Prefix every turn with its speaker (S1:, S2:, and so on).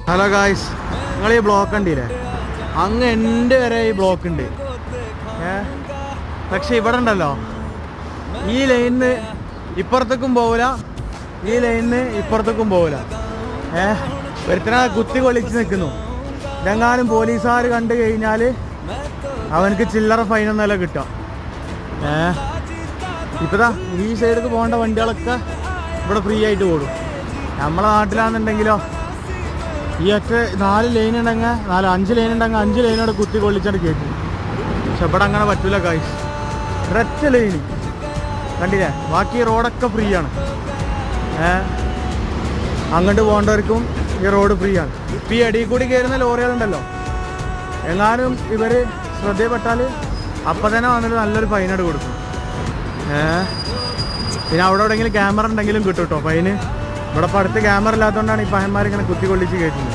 S1: Hello guys, നിങ്ങൾ ഈ block കണ്ടില്ലേ? അങ്ങ് എൻ്റെ വരെ ഈ ബ്ലോക്ക് ഉണ്ട്. പക്ഷെ ഇവിടെ ഉണ്ടല്ലോ, ഈ ലൈനിന് ഇപ്പുറത്തേക്കും പോവില്ല, ഈ ലൈനിന് ഇപ്പുറത്തേക്കും പോവില്ല. ഒരുത്തന കുത്തി കൊളിച്ച് നിൽക്കുന്നു. ഇതെങ്ങാനും പോലീസുകാർ കണ്ടു കഴിഞ്ഞാൽ അവനക്ക് ചില്ലറ ഫൈനൊന്നല്ല കിട്ടുക. ഇപ്പതാ ഈ സൈഡിലേക്ക് പോകേണ്ട വണ്ടികളൊക്കെ ഇവിടെ ഫ്രീ ആയിട്ട് ഓടും. നമ്മളെ നാട്ടിലാണെന്നുണ്ടെങ്കിലോ ഈ ഒറ്റ 4 ലൈൻ ഉണ്ടെങ്കിൽ 5 ലൈൻ ഉണ്ടെങ്കിൽ 5 ലൈനോടെ കുത്തി കൊള്ളിച്ചാണ് കയറ്റും. പക്ഷെ ഇവിടെ അങ്ങനെ പറ്റൂല ഗായ്സ്. ഒരൊറ്റ ലൈന് കണ്ടില്ലേ, ബാക്കി റോഡൊക്കെ ഫ്രീ ആണ്. അങ്ങോട്ട് പോകേണ്ടവർക്കും ഈ റോഡ് ഫ്രീ ആണ്. ഇപ്പം ഈ അടിയിൽ കൂടി കയറുന്ന ലോറികളുണ്ടല്ലോ, എങ്ങാനും ഇവർ ശ്രദ്ധയിൽപ്പെട്ടാൽ അപ്പം തന്നെ വന്നിട്ട് നല്ലൊരു ഫൈനായിട്ട് കൊടുക്കും. പിന്നെ അവിടെ എവിടെയെങ്കിലും ക്യാമറ ഉണ്ടെങ്കിലും കിട്ടും കേട്ടോ ഫൈന്. ഇവിടെ ഇപ്പം അടുത്ത് ക്യാമറ ഇല്ലാത്തതുകൊണ്ടാണ് ഈ പയ്യന്മാർ ഇങ്ങനെ കുത്തി കൊള്ളിച്ച് കയറ്റുന്നത്.